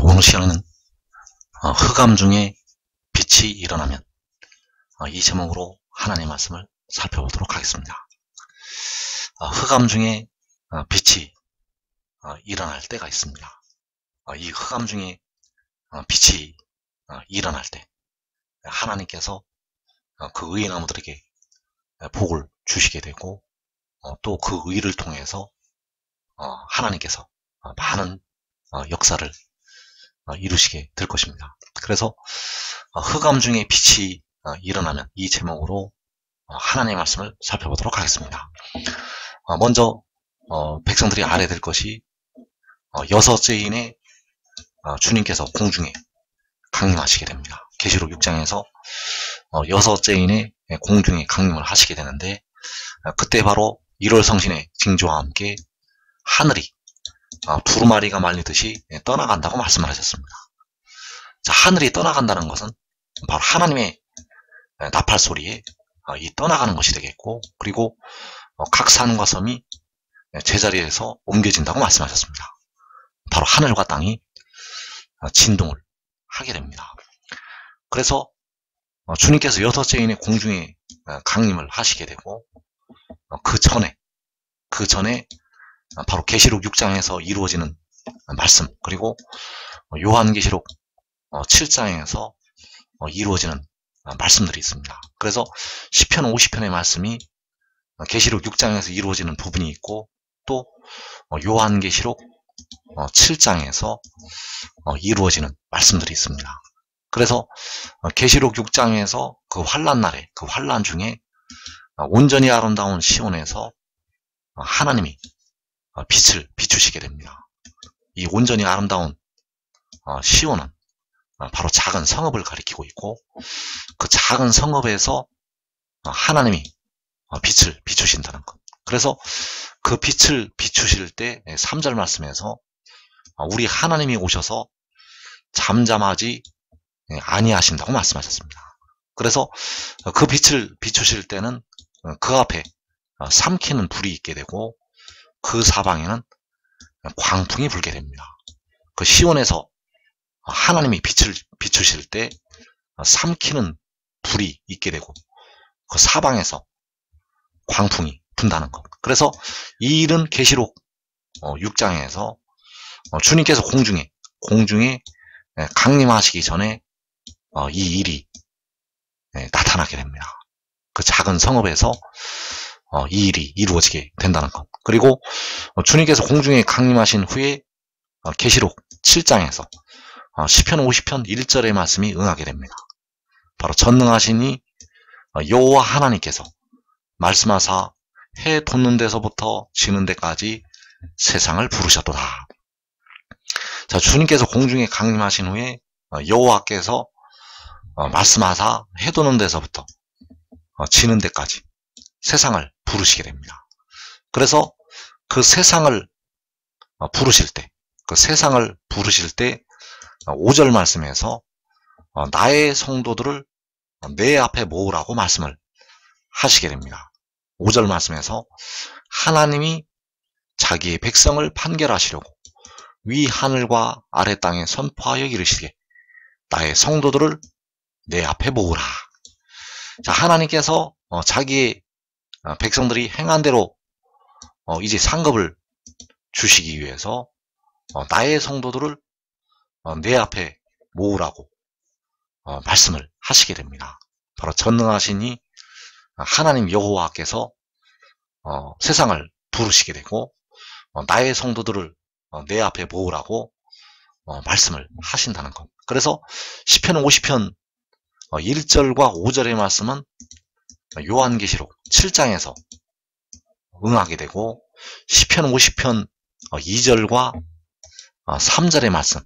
오늘 시간에는 흑암 중에 빛이 일어나면 이 제목으로 하나님의 말씀을 살펴보도록 하겠습니다. 흑암 중에 빛이 일어날 때가 있습니다. 이 흑암 중에 빛이 일어날 때 하나님께서 그 의인 나무들에게 복을 주시게 되고 또 그 의를 통해서 하나님께서 많은 역사를 이루시게 될 것입니다. 그래서 흑암 중에 빛이 일어나면 이 제목으로 하나님의 말씀을 살펴보도록 하겠습니다. 먼저 백성들이 알아야 될 것이 여섯째인의 주님께서 공중에 강림하시게 됩니다. 계시록 6장에서 여섯째인의 공중에 강림을 하시게 되는데, 그때 바로 1월 성신의 징조와 함께 하늘이 두루마리가 말리듯이 떠나간다고 말씀을 하셨습니다. 자, 하늘이 떠나간다는 것은 바로 하나님의 나팔 소리에 이 떠나가는 것이 되겠고, 그리고 각 산과 섬이 제자리에서 옮겨진다고 말씀하셨습니다. 바로 하늘과 땅이 진동을 하게 됩니다. 그래서 주님께서 여섯째인의 공중에 강림을 하시게 되고, 그 전에 바로 계시록 6장에서 이루어지는 말씀, 그리고 요한계시록 7장에서 이루어지는 말씀들이 있습니다. 그래서 시편 50편의 말씀이 계시록 6장에서 이루어지는 부분이 있고, 또 요한계시록 7장에서 이루어지는 말씀들이 있습니다. 그래서 계시록 6장에서 그 환난 날에, 그 환난 중에 온전히 아름다운 시온에서 하나님이 빛을 비추시게 됩니다. 이 온전히 아름다운 시온은 바로 작은 성읍을 가리키고 있고, 그 작은 성읍에서 하나님이 빛을 비추신다는 것. 그래서 그 빛을 비추실 때 3절 말씀에서 우리 하나님이 오셔서 잠잠하지 아니하신다고 말씀하셨습니다. 그래서 그 빛을 비추실 때는 그 앞에 삼키는 불이 있게 되고, 그 사방에는 광풍이 불게 됩니다. 그 시온에서 하나님이 빛을 비추실 때 삼키는 불이 있게 되고, 그 사방에서 광풍이 분다는 것. 그래서 이 일은 계시록 6장에서 주님께서 공중에 강림하시기 전에 이 일이 나타나게 됩니다. 그 작은 성읍에서 이 일이 이루어지게 된다는 것. 그리고 주님께서 공중에 강림하신 후에 계시록 7장에서 시편 50편 1절의 말씀이 응하게 됩니다. 바로 전능하시니 여호와 하나님께서 말씀하사 해 돋는 데서부터 지는 데까지 세상을 부르셨도다. 자, 주님께서 공중에 강림하신 후에 여호와께서 말씀하사 해 돋는 데서부터 지는 데까지 세상을 부르시게 됩니다. 그래서 그 세상을 부르실 때, 5절 말씀에서 나의 성도들을 내 앞에 모으라고 말씀을 하시게 됩니다. 5절 말씀에서 하나님이 자기의 백성을 판결하시려고 위 하늘과 아래 땅에 선포하여 이르시되 나의 성도들을 내 앞에 모으라. 자, 하나님께서 자기의 백성들이 행한 대로 이제 상급을 주시기 위해서 나의 성도들을 내 앞에 모으라고 말씀을 하시게 됩니다. 바로 전능하시니 하나님 여호와께서 세상을 부르시게 되고 나의 성도들을 내 앞에 모으라고 말씀을 하신다는 것. 그래서 시편 50편 1절과 5절의 말씀은 요한계시록 7장에서 응하게 되고, 시편 50편 2절과 3절의 말씀,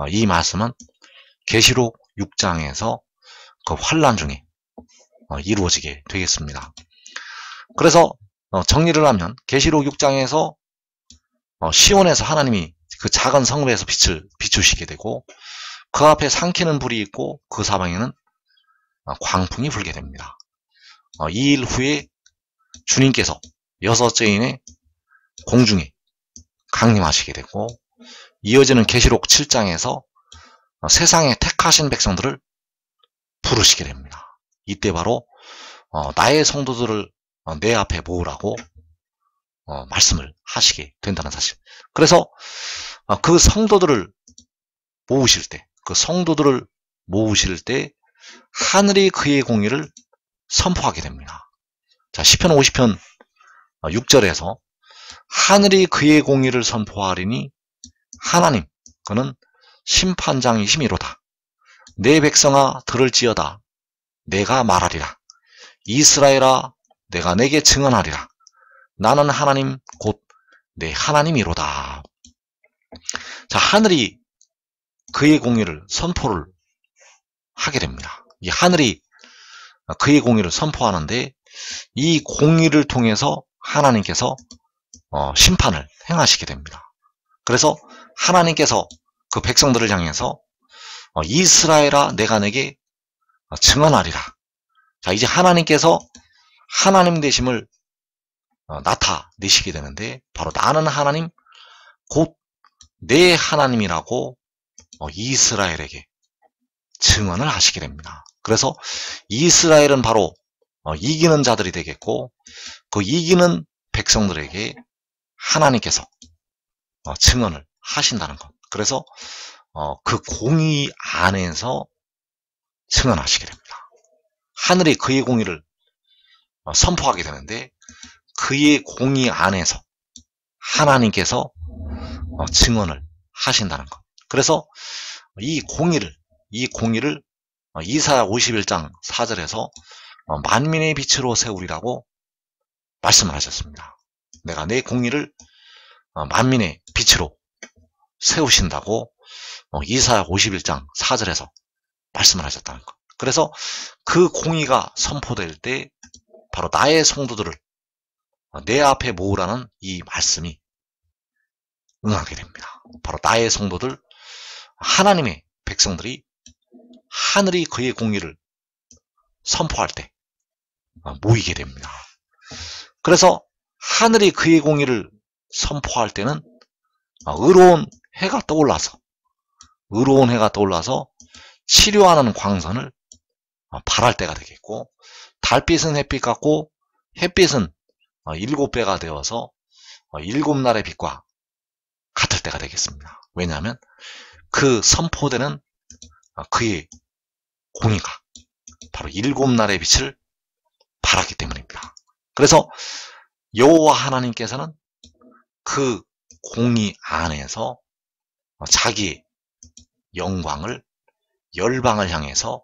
이 말씀은 계시록 6장에서 그 환난 중에 이루어지게 되겠습니다. 그래서 정리를 하면 계시록 6장에서 시온에서 하나님이 그 작은 성읍에서 빛을 비추시게 되고, 그 앞에 삼키는 불이 있고 그 사방에는 광풍이 불게 됩니다. 이 일 후에 주님께서 여섯째인의 공중에 강림하시게 되고, 이어지는 계시록 7장에서 세상에 택하신 백성들을 부르시게 됩니다. 이때 바로 나의 성도들을 내 앞에 모으라고 말씀을 하시게 된다는 사실. 그래서 그 성도들을 모으실 때 하늘이 그의 공의를 선포하게 됩니다. 자, 시편 50편 6절에서 하늘이 그의 공의를 선포하리니 하나님 그는 심판장이심이로다. 내 백성아 들을지어다. 내가 말하리라. 이스라엘아 내가 내게 증언하리라. 나는 하나님 곧 내 하나님이로다. 자, 하늘이 그의 공의를 선포를 하게 됩니다. 이 하늘이 그의 공의를 선포하는데 이 공의를 통해서 하나님께서 심판을 행하시게 됩니다. 그래서 하나님께서 그 백성들을 향해서 이스라엘아 내가 내게 증언하리라. 자, 이제 하나님께서 하나님 되심을 나타내시게 되는데 바로 나는 하나님 곧 내 하나님이라고 이스라엘에게 증언을 하시게 됩니다. 그래서 이스라엘은 바로 이기는 자들이 되겠고 그 이기는 백성들에게 하나님께서 증언을 하신다는 것. 그래서 그 공의 안에서 증언하시게 됩니다. 하늘이 그의 공의를 선포하게 되는데 그의 공의 안에서 하나님께서 증언을 하신다는 것. 그래서 이 공의를 이사야 51장 4절에서 만민의 빛으로 세우리라고 말씀을 하셨습니다. 내가 내 공의를 만민의 빛으로 세우신다고 이사야 51장 4절에서 말씀을 하셨다는 것. 그래서 그 공의가 선포될 때 바로 나의 성도들을 내 앞에 모으라는 이 말씀이 응하게 됩니다. 바로 나의 성도들, 하나님의 백성들이 하늘이 그의 공의를 선포할 때 모이게 됩니다. 그래서 하늘이 그의 공의를 선포할 때는 의로운 해가 떠올라서 치료하는 광선을 발할 때가 되겠고 달빛은 햇빛 같고 햇빛은 7배가 되어서 7날의 빛과 같을 때가 되겠습니다. 왜냐하면 그 선포되는 그의 공의가 바로 7날의 빛을 발하기 때문입니다. 그래서 여호와 하나님께서는 그 공의 안에서 자기의 영광을 열방을 향해서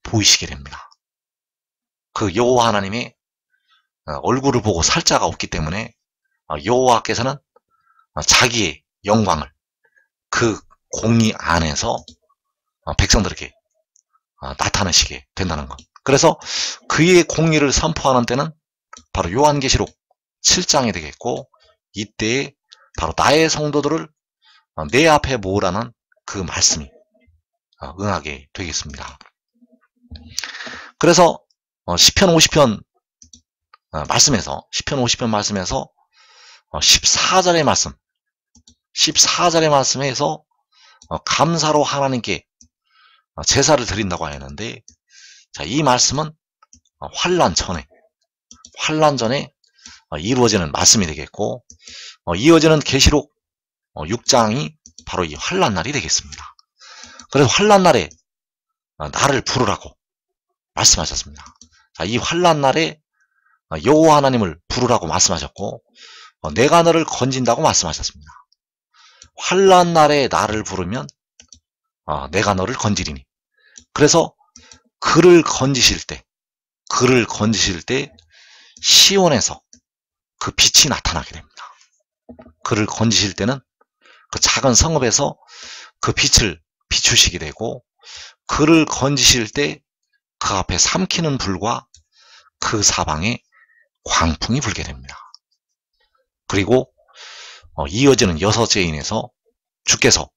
보이시게 됩니다. 그 여호와 하나님의 얼굴을 보고 살자가 없기 때문에 여호와께서는 자기의 영광을 그 공의 안에서 백성들에게 나타내시게 된다는 것. 그래서 그의 공의를 선포하는 때는 바로 요한계시록 7장이 되겠고 이때에 바로 나의 성도들을 내 앞에 모으라는 그 말씀이 응하게 되겠습니다. 그래서 시편 50편 말씀에서 14절의 말씀에서 감사로 하나님께 제사를 드린다고 하였는데, 자, 이 말씀은 환난 전에 이루어지는 말씀이 되겠고, 이어지는 계시록 6장이 바로 이 환난 날이 되겠습니다. 그래서 환난 날에 나를 부르라고 말씀하셨습니다. 자, 이 환난 날에 여호와 하나님을 부르라고 말씀하셨고, 내가 너를 건진다고 말씀하셨습니다. 환난 날에 나를 부르면 내가 너를 건지리니. 그래서 그를 건지실 때 시온에서 그 빛이 나타나게 됩니다. 그를 건지실 때는 그 작은 성읍에서 그 빛을 비추시게 되고, 그를 건지실 때 그 앞에 삼키는 불과 그 사방에 광풍이 불게 됩니다. 그리고 이어지는 6째 인에서 주께서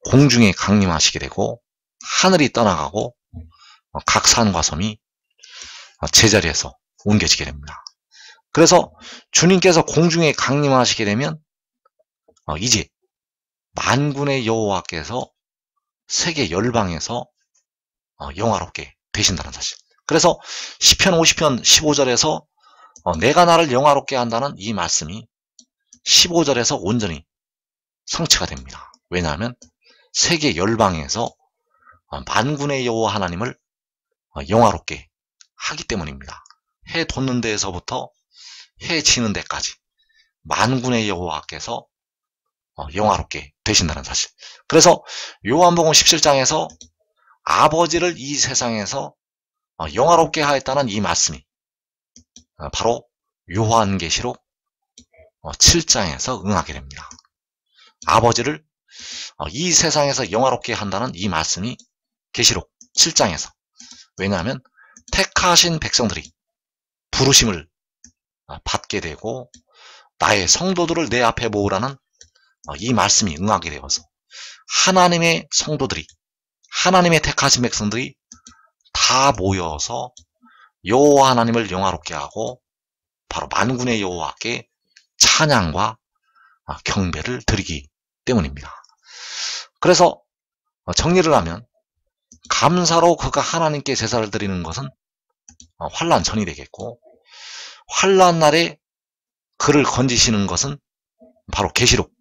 공중에 강림하시게 되고 하늘이 떠나가고 각 산과 섬이 제자리에서 옮겨지게 됩니다. 그래서 주님께서 공중에 강림하시게 되면 이제 만군의 여호와께서 세계 열방에서 영화롭게 되신다는 사실. 그래서 시편 50편 15절에서 내가 나를 영화롭게 한다는 이 말씀이 15절에서 온전히 성취가 됩니다. 왜냐하면 세계 열방에서 만군의 여호와 하나님을 영화롭게 하기 때문입니다. 해 돋는 데에서부터 해 지는 데까지 만군의 여호와께서 영화롭게 되신다는 사실. 그래서 요한복음 17장에서 아버지를 이 세상에서 영화롭게 하였다는 이 말씀이 바로 요한계시록 7장에서 응하게 됩니다. 아버지를 이 세상에서 영화롭게 한다는 이 말씀이 계시록 7장에서, 왜냐하면 택하신 백성들이 부르심을 받게 되고 나의 성도들을 내 앞에 모으라는 이 말씀이 응하게 되어서 하나님의 성도들이, 하나님의 택하신 백성들이 다 모여서 여호와 하나님을 영화롭게 하고 바로 만군의 여호와께 찬양과 경배를 드리기 때문입니다. 그래서 정리를 하면 감사로 그가 하나님께 제사를 드리는 것은 환난 전이 되겠고, 환난 날에 그를 건지시는 것은 바로 계시록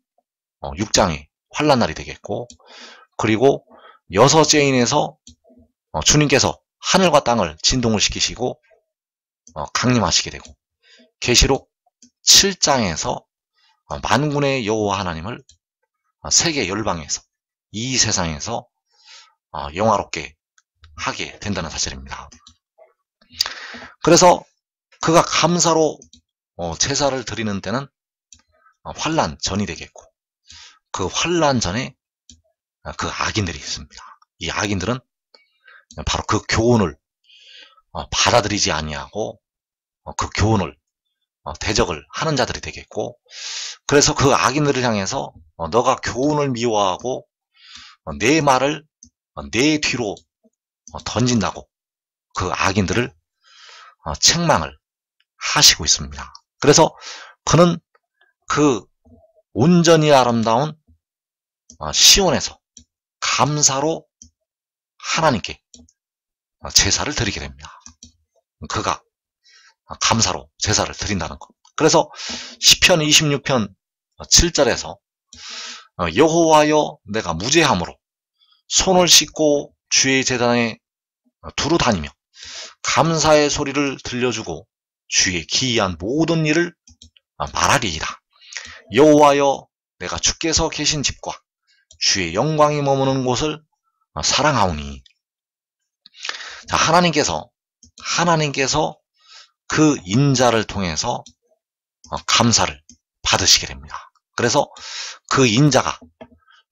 6장의 환난 날이 되겠고, 그리고 여섯째 인에서 주님께서 하늘과 땅을 진동을 시키시고 강림하시게 되고, 계시록 7장에서 만군의 여호와 하나님을 세계 열방에서, 이 세상에서 영화롭게 하게 된다는 사실입니다. 그래서 그가 감사로 제사를 드리는 때는 환난 전이 되겠고, 그 환난 전에 그 악인들이 있습니다. 이 악인들은 바로 그 교훈을 받아들이지 아니하고 그 교훈을 대적을 하는 자들이 되겠고, 그래서 그 악인들을 향해서 너가 교훈을 미워하고 내 말을 내 뒤로 던진다고 그 악인들을 책망을 하시고 있습니다. 그래서 그는 그 온전히 아름다운 시온에서 감사로 하나님께 제사를 드리게 됩니다. 그가 감사로 제사를 드린다는 것. 그래서 시편 26편 7절에서 여호와여 내가 무죄함으로 손을 씻고 주의 제단에 두루 다니며 감사의 소리를 들려주고 주의 기이한 모든 일을 말하리이다. 여호와여 내가 주께서 계신 집과 주의 영광이 머무는 곳을 사랑하오니. 자, 하나님께서 그 인자를 통해서 감사를 받으시게 됩니다. 그래서 그 인자가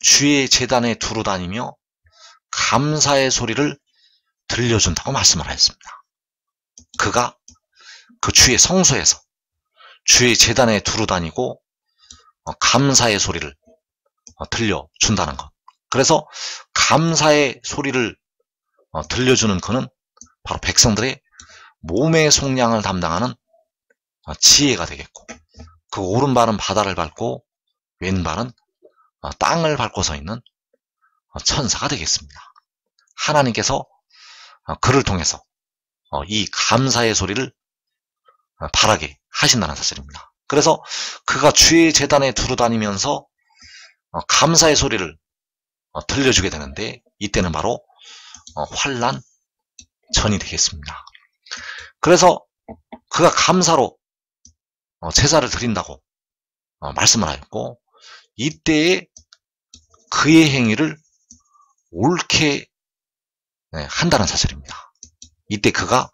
주의 제단에 두루 다니며 감사의 소리를 들려준다고 말씀을 하였습니다. 그가 그 주의 성소에서 주의 제단에 두루 다니고 감사의 소리를 들려준다는 것. 그래서 감사의 소리를 들려주는 그는 바로 백성들의 몸의 속량을 담당하는 지혜가 되겠고, 그 오른발은 바다를 밟고 왼발은 땅을 밟고 서 있는 천사가 되겠습니다. 하나님께서 그를 통해서 이 감사의 소리를 바라게 하신다는 사실입니다. 그래서 그가 주의 제단에 두루 다니면서 감사의 소리를 들려주게 되는데, 이때는 바로 환난 전이 되겠습니다. 그래서 그가 감사로 제사를 드린다고 말씀을 하였고, 이때에 그의 행위를 옳게 한다는 사실입니다. 이때 그가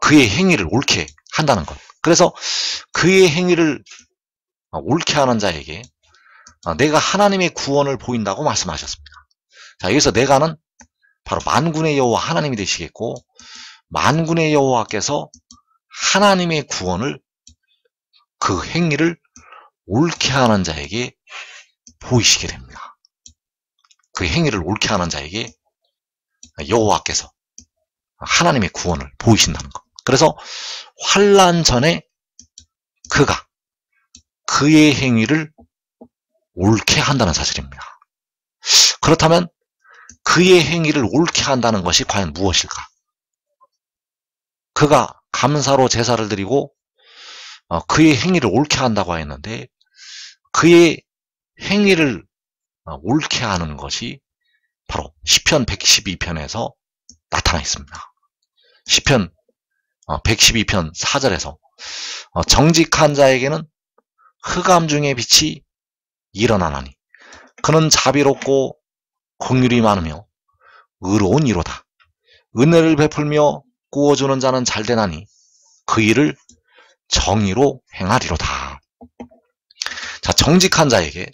그의 행위를 옳게 한다는 것. 그래서 그의 행위를 옳게 하는 자에게 내가 하나님의 구원을 보인다고 말씀하셨습니다. 자, 여기서 내가는 바로 만군의 여호와 하나님이 되시겠고, 만군의 여호와께서 하나님의 구원을, 그 행위를 옳게 하는 자에게 보이시게 됩니다. 그 행위를 옳게 하는 자에게 여호와께서 하나님의 구원을 보이신다는 것. 그래서 환난 전에 그가 그의 행위를 옳게 한다는 사실입니다. 그렇다면 그의 행위를 옳게 한다는 것이 과연 무엇일까? 그가 감사로 제사를 드리고 그의 행위를 옳게 한다고 했는데 그의 행위를 옳게 하는 것이 바로 시편 112편에서 나타나 있습니다. 시편 112편 4절에서 정직한 자에게는 흑암 중의 빛이 일어나나니 그는 자비롭고 긍휼이 많으며 의로운 이로다. 은혜를 베풀며 구워주는 자는 잘되나니 그 일을 정의로 행하리로다. 자, 정직한 자에게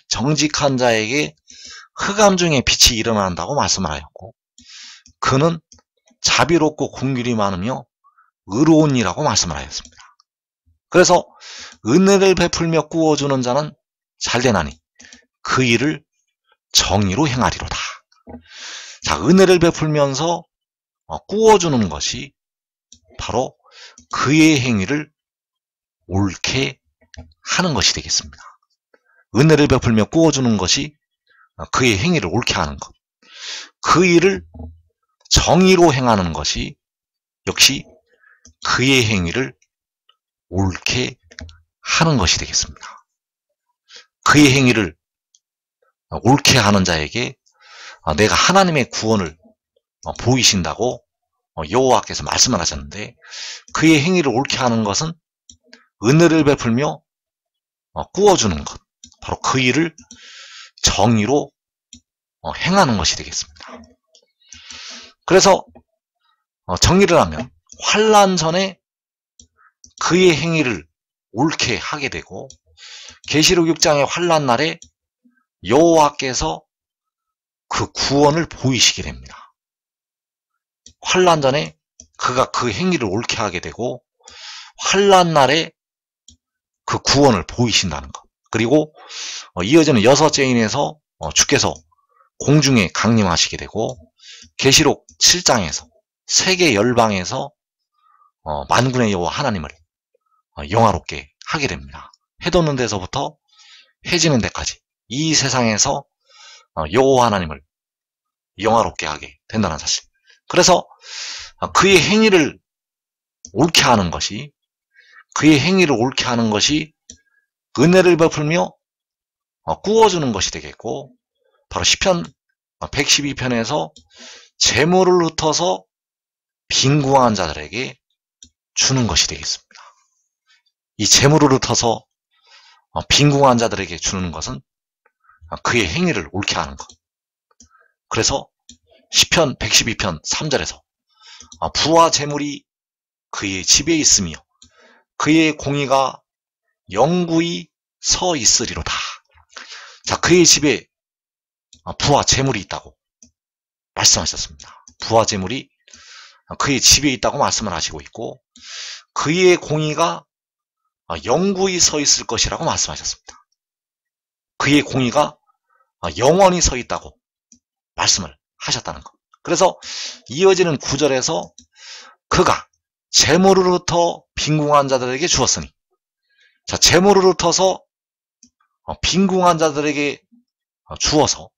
흑암 중에 빛이 일어난다고 말씀을 하였고 그는 자비롭고 긍휼이 많으며 의로운 이라고 말씀을 하였습니다. 그래서 은혜를 베풀며 구워주는 자는 잘되나니 그 일을 정의로 행하리로다. 자, 은혜를 베풀면서 구워주는 것이 바로 그의 행위를 옳게 하는 것이 되겠습니다. 은혜를 베풀며 구워주는 것이 그의 행위를 옳게 하는 것. 그 일을 정의로 행하는 것이 역시 그의 행위를 옳게 하는 것이 되겠습니다. 그의 행위를 옳게 하는 자에게 내가 하나님의 구원을 보이신다고 여호와께서 말씀을 하셨는데 그의 행위를 옳게 하는 것은 은혜를 베풀며 구워주는 것, 바로 그 일을 정의로 행하는 것이 되겠습니다. 그래서 정리를 하면 환난 전에 그의 행위를 옳게 하게 되고 계시록 6장의 환난 날에 여호와께서 그 구원을 보이시게 됩니다. 환난 전에 그가 그 행위를 옳게 하게 되고 환난 날에 그 구원을 보이신다는 것. 그리고 이어지는 여섯째 인에서 주께서 공중에 강림하시게 되고 계시록 7장에서 세계 열방에서 만군의 여호와 하나님을 영화롭게 하게 됩니다. 해 돋는 데서부터 해 지는 데까지 이 세상에서 여호와 하나님을 영화롭게 하게 된다는 사실. 그래서 그의 행위를 옳게 하는 것이 은혜를 베풀며 구워주는 것이 되겠고 바로 시편 112편에서 재물을 흩어서 빈궁한 자들에게 주는 것이 되겠습니다. 이 재물을 흩어서 빈궁한 자들에게 주는 것은 그의 행위를 옳게 하는 것. 그래서 시편 112편 3절에서 부와 재물이 그의 집에 있으며 그의 공의가 영구히 서 있으리로다. 자, 그의 집에 부와 재물이 있다고 말씀하셨습니다. 부와 재물이 그의 집에 있다고 말씀을 하시고 있고 그의 공의가 영구히 서 있을 것이라고 말씀하셨습니다. 그의 공의가 영원히 서 있다고 말씀을 하셨다는 것. 그래서 이어지는 9절에서 그가 재물을 흩어 빈궁한 자들에게 주었으니, 자, 재물을 흩어서 빈궁한 자들에게 주어서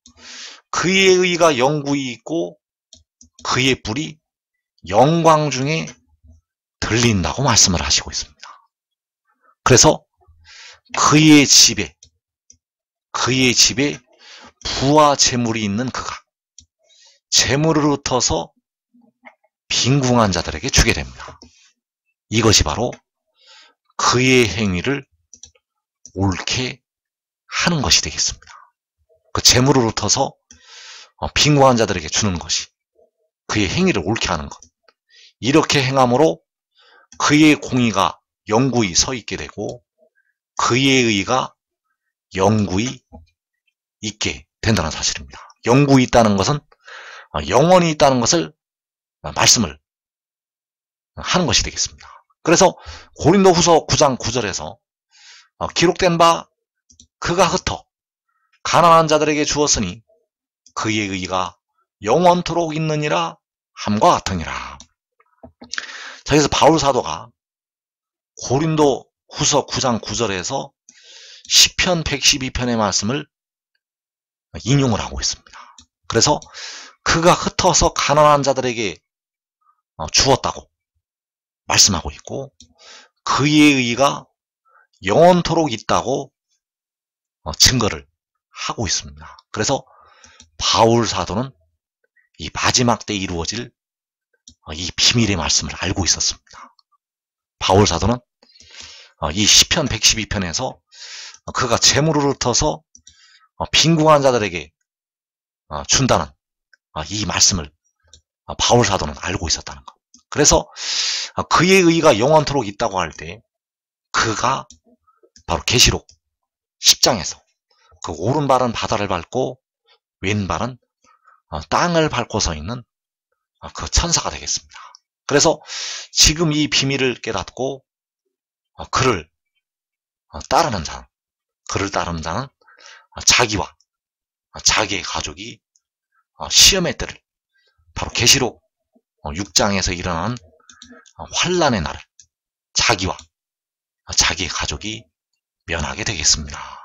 그의 의가 영구히 있고 그의 뿔이 영광 중에 들린다고 말씀을 하시고 있습니다. 그래서 그의 집에 부와 재물이 있는 그가 재물을 흩어서 빈궁한 자들에게 주게 됩니다. 이것이 바로 그의 행위를 옳게 하는 것이 되겠습니다. 그 재물을 흩어서 빈궁한 자들에게 주는 것이 그의 행위를 옳게 하는 것. 이렇게 행함으로 그의 공의가 영구히 서 있게 되고 그의 의가 영구히 있게 된다는 사실입니다. 영구히 있다는 것은 영원히 있다는 것을 말씀을 하는 것이 되겠습니다. 그래서 고린도후서 9장 9절에서 기록된 바 그가 흩어 가난한 자들에게 주었으니 그의 의가 영원토록 있느니라 함과 같으니라. 자, 그래서 바울 사도가 고린도후서 9장 9절에서 시편 112편의 말씀을 인용을 하고 있습니다. 그래서 그가 흩어서 가난한 자들에게 주었다고 말씀하고 있고, 그의 의가 영원토록 있다고 증거를 하고 있습니다. 그래서 바울 사도는 이 마지막 때 이루어질 이 비밀의 말씀을 알고 있었습니다. 바울 사도는 이 시편 112편에서 그가 재물을 흩어서 빈궁한 자들에게 준다는 이 말씀을 바울 사도는 알고 있었다는 것. 그래서 그의 의가 영원토록 있다고 할 때 그가 바로 계시록 10장에서 그 오른발은 바다를 밟고 왼발은 땅을 밟고 서 있는 그 천사가 되겠습니다. 그래서 지금 이 비밀을 깨닫고 그를 따르는 자는, 그를 따르는 자는 자기와 자기의 가족이 시험의 때를, 바로 계시록 6장에서 일어나는 환란의 날을 자기와 자기의 가족이 면하게 되겠습니다.